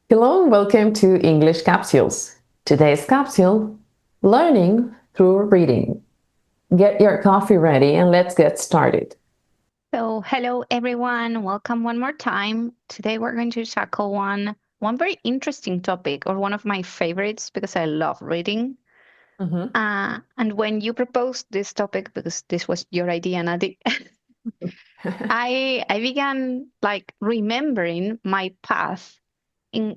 Hello and welcome to English Capsules. Today's capsule, learning through reading. Get your coffee ready and let's get started. So, hello everyone. Welcome one more time. Today we're going to tackle one very interesting topic, or one of my favorites because I love reading. Mhm. And when you proposed this topic, because this was your idea, Nadi, I began like remembering my path in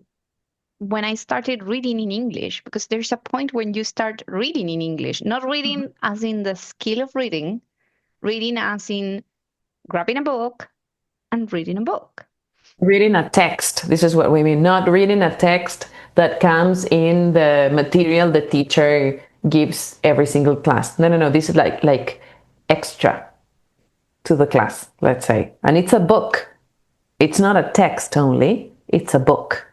when I started reading in English, because there's a point when you start reading in English, not reading as in the skill of reading as in grabbing a book and reading a book. Reading a text, this is what we mean, not reading a text that comes in the material the teacher gives every single class. No, no, no, this is like extra to the class, let's say. And it's a book. It's not a text only, it's a book.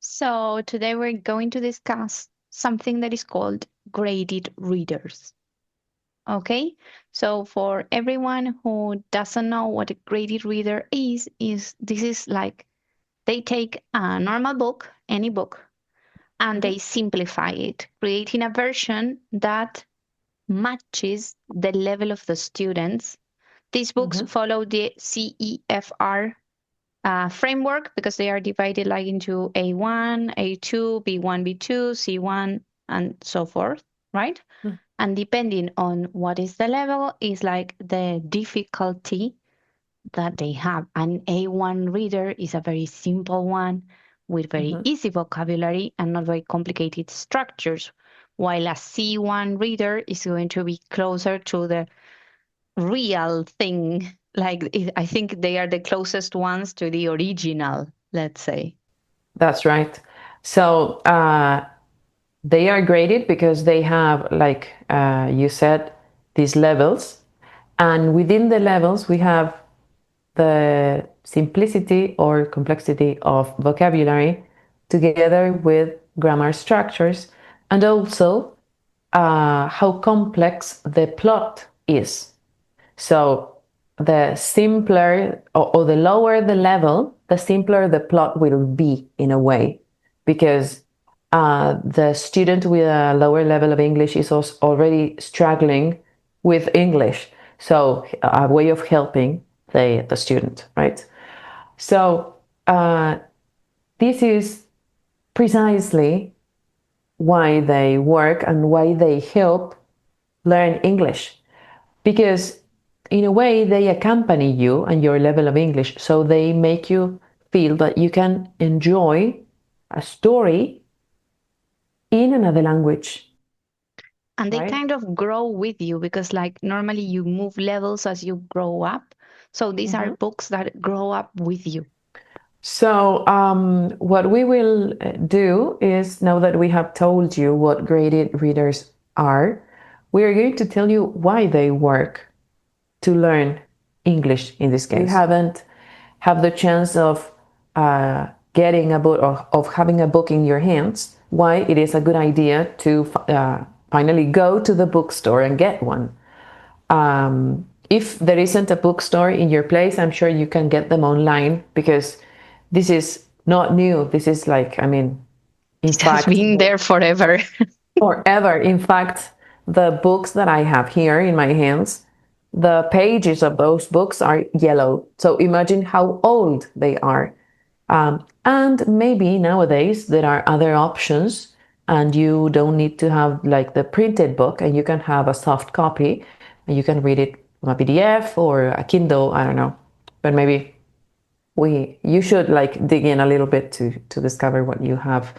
So, today we're going to discuss something that is called graded readers. Okay? So, for everyone who doesn't know what a graded reader is this is like they take a normal book, any book, and they Mhm. simplify it, creating a version that matches the level of the students. These books Mhm. follow the CEFR framework because they are divided like into A1, A2, B1, B2, C1, and so forth, right? And depending on what is the level, is like the difficulty that they have. An A1 reader is a very simple one with very Mhm. easy vocabulary and not very complicated structures, while a C1 reader is going to be closer to the real thing. Like, I think they are the closest ones to the original, let's say. That's right. So they are graded because they have, like you said, these levels. And within the levels, we have the simplicity or complexity of vocabulary together with grammar structures and also how complex the plot is. So the simpler or the lower the level, the simpler the plot will be in a way, because the student with a lower level of English is also already struggling with English. So a way of helping the student, right? So this is precisely why they work and why they help learn English, because in a way they accompany you and your level of English, so they make you feel that you can enjoy a story in another language, And they right? kind of grow with you because, like, normally you move levels as you grow up. So these are Mm-hmm. books that grow up with you. So, what we will do is, now that we have told you what graded readers are, we are going to tell you why they work to learn English in this case. You haven't have the chance of getting a book, or of having a book in your hands, why it is a good idea to finally go to the bookstore and get one. If there isn't a bookstore in your place, I'm sure you can get them online, because this is not new. This is like, I mean, in It has fact, been there forever. forever. In fact, the books that I have here in my hands, the pages of those books are yellow. So imagine how old they are. And maybe nowadays there are other options, and you don't need to have like the printed book, and you can have a soft copy and you can read it from a PDF or a Kindle. I don't know. But maybe you should like dig in a little bit to discover what you have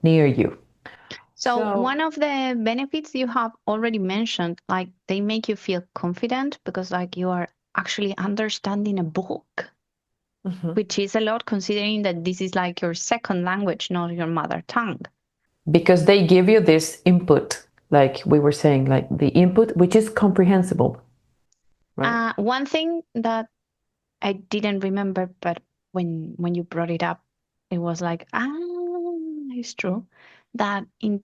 near you. So So one of the benefits you have already mentioned, like they make you feel confident because like you are actually understanding a book, mhm. which is a lot considering that this is like your second language, not your mother tongue. Because they give you this input, like we were saying, like the input which is comprehensible, right? One thing that I didn't remember, but when you brought it up, it was like, it's true that in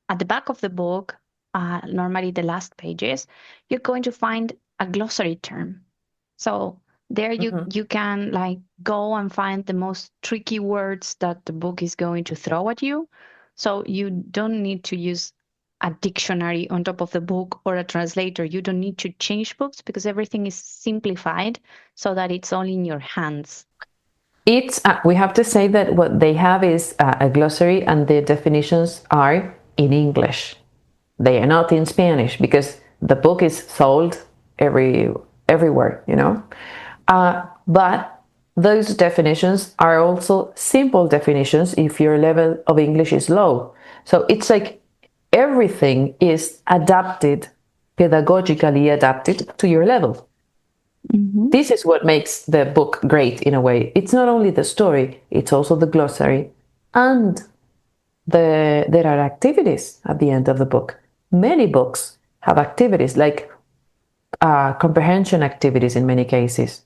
at the back of the book, normally the last pages, you're going to find a glossary term. So There Mhm. you can like go and find the most tricky words that the book is going to throw at you. So you don't need to use a dictionary on top of the book or a translator. You don't need to change books because everything is simplified so that it's all in your hands. It's we have to say that what they have is a glossary, and the definitions are in English. They are not in Spanish because the book is sold everywhere, you know. But those definitions are also simple definitions if your level of English is low. So it's like everything is adapted, pedagogically adapted to your level. Mm-hmm. This is what makes the book great in a way. It's not only the story, it's also the glossary, and there are activities at the end of the book. Many books have activities like comprehension activities in many cases.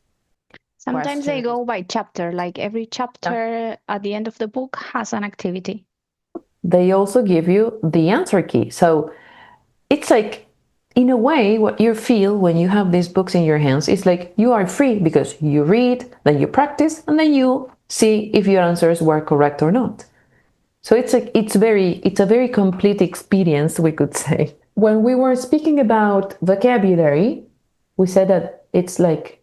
Sometimes they Questions. go by chapter, like every Yeah. chapter at the end of the book has an activity. They also give you the answer key. So it's like, in a way, what you feel when you have these books in your hands is like you are free because you read, then you practice, and then you see if your answers were correct or not. So it's a very complete experience, we could say. When we were speaking about vocabulary, we said that it's like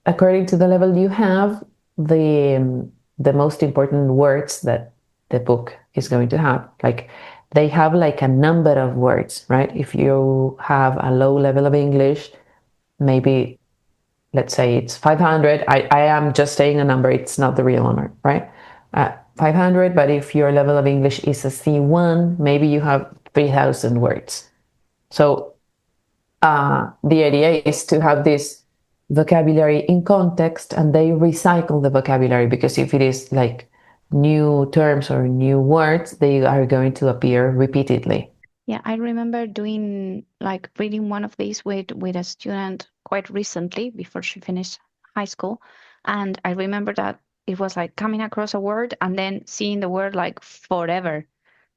according to the level you have, the most important words that the book is going to have. Like they have like a number of words, right? If you have a low level of English, maybe let's say it's 500. I am just saying a number, it's not the real number, right? 500, but if your level of English is a C1, maybe you have 3,000 words. So the idea is to have this vocabulary in context, and they recycle the vocabulary because if it is like new terms or new words, they are going to appear repeatedly. Yeah, I remember doing like reading one of these with a student quite recently before she finished high school. And I remember that it was like coming across a word and then seeing the word like forever.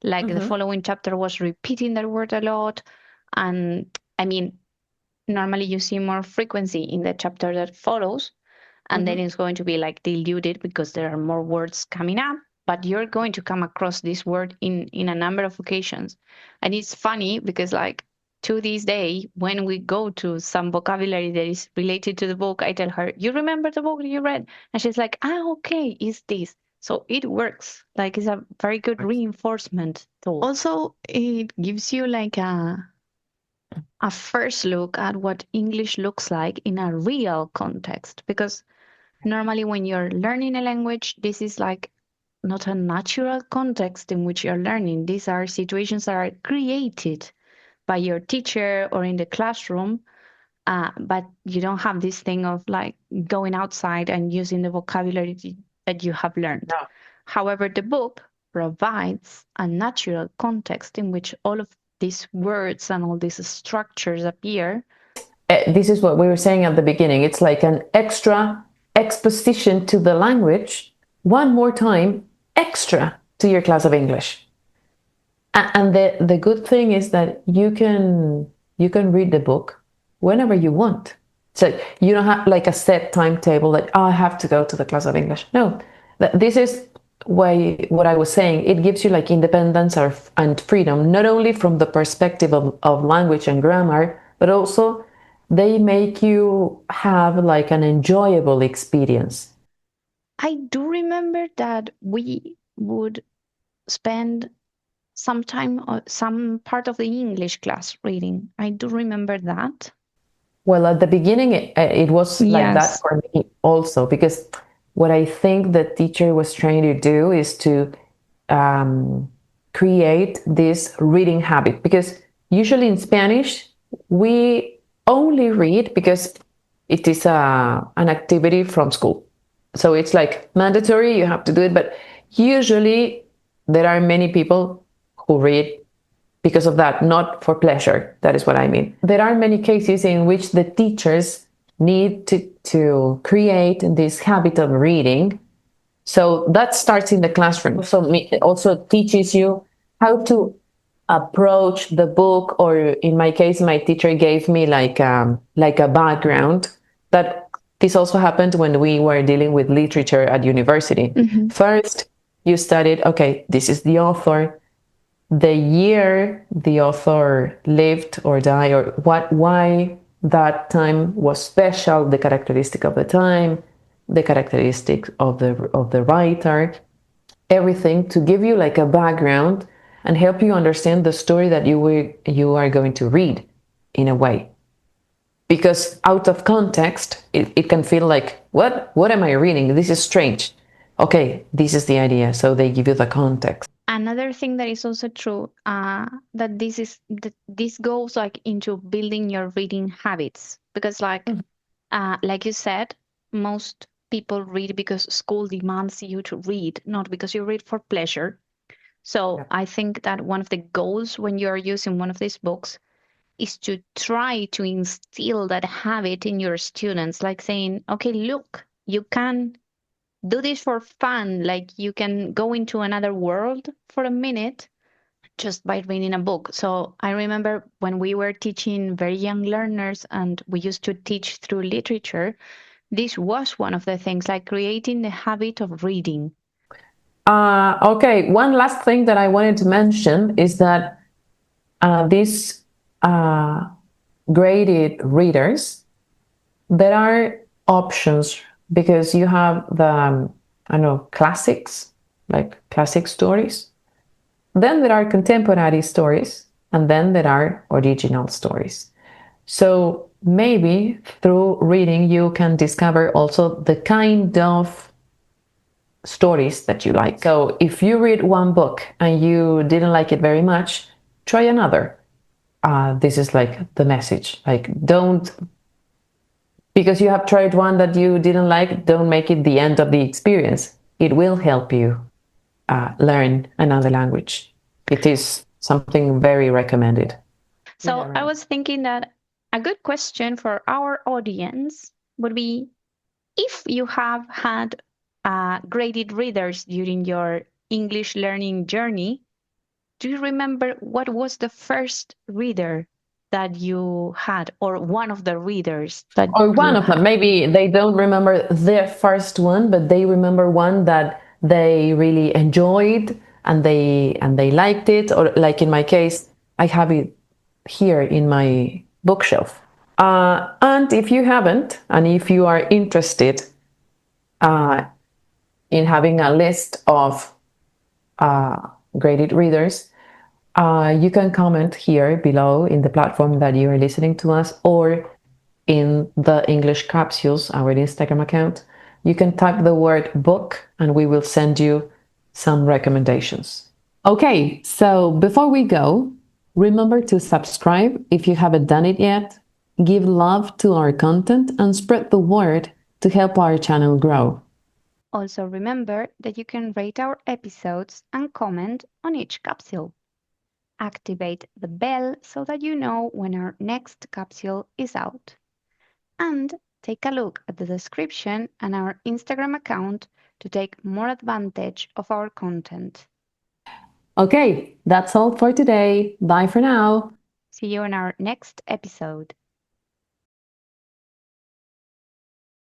Like the Mm-hmm. following chapter was repeating that word a lot. And I mean, normally you see more frequency in the chapter that follows, and then Mm-hmm. it's going to be like diluted because there are more words coming up, but you're going to come across this word in a number of occasions. And it's funny because like to this day when we go to some vocabulary that is related to the book, I tell her, you remember the book you read? And she's like, ah, okay, is this. So it works, like it's a very good reinforcement tool. Also it gives you like a first look at what English looks like in a real context, because normally when you're learning a language, this is like not a natural context in which you're learning. These are situations that are created by your teacher or in the classroom, but you don't have this thing of like going outside and using the vocabulary that you have learned. No. However, the book provides a natural context in which all of these words and all these structures appear. This is what we were saying at the beginning. It's like an extra exposition to the language, one more time, extra to your class of English. And the good thing is that you can read the book whenever you want. So you don't have like a set timetable that, oh, I have to go to the class of English. No, this is why what I was saying. It gives you like independence and freedom, not only from the perspective of language and grammar, but also they make you have like an enjoyable experience. I do remember that we would spend some time, some part of the English class reading. I do remember that. Well, at the beginning, it was like that Yes. for me also, because what I think the teacher was trying to do is to um, create this reading habit. Because usually in Spanish, we only read because it is an activity from school. So it's like mandatory, you have to do it. But usually, there are many people who read because of that, not for pleasure. That is what I mean. There are many cases in which the teachers need to create this habit of reading. So that starts in the classroom. So it also teaches you how to approach the book, or in my case, my teacher gave me like a background that This also happened when we were dealing with literature at university. Mhm. First, you studied, okay, this is the author, the year the author lived or died, or why that time was special, the characteristic of the time, the characteristic of the writer, everything to give you like a background and help you understand the story that you are going to read in a way. Because out of context, it can feel like, what am I reading? This is strange. Okay, this is the idea. So they give you the context. Another thing that is also true, that this goes like into building your reading habits, because like you said, most people read because school demands you to read, not because you read for pleasure. So Yeah. I think that one of the goals when you are using one of these books is to try to instill that habit in your students, like saying, okay, look, you can do this for fun, like you can go into another world for a minute just by reading a book. So I remember when we were teaching very young learners and we used to teach through literature, this was one of the things, like creating the habit of reading. Okay, one last thing that I wanted to mention is that these uh, graded readers, there are options because you have the, I don't know, classics, like classic stories. Then there are contemporary stories, and then there are original stories. So maybe through reading, you can discover also the kind of stories that you like. So if you read one book and you didn't like it very much, try another. This is like the message. Like, don't, because you have tried one that you didn't like, don't make it the end of the experience. It will help you learn another language. It is something very recommended. So Yeah, I right. was thinking that a good question for our audience would be, if you have had graded readers during your English learning journey, do you remember what was the first reader that you had, or one of the readers that Or one you of them. had? Maybe they don't remember their first one, but they remember one that they really enjoyed and they liked it. Or like in my case, I have it here in my bookshelf. And if you haven't, and if you are interested uh, in having a list of graded readers, you can comment here below in the platform that you are listening to us, or in the English Capsules, our Instagram account. You can type the word book and we will send you some recommendations. Okay, so before we go, remember to subscribe if you haven't done it yet, give love to our content, and spread the word to help our channel grow. Also, remember that you can rate our episodes and comment on each capsule. Activate the bell so that you know when our next capsule is out. And take a look at the description and our Instagram account to take more advantage of our content. Okay, that's all for today. Bye for now. See you in our next episode.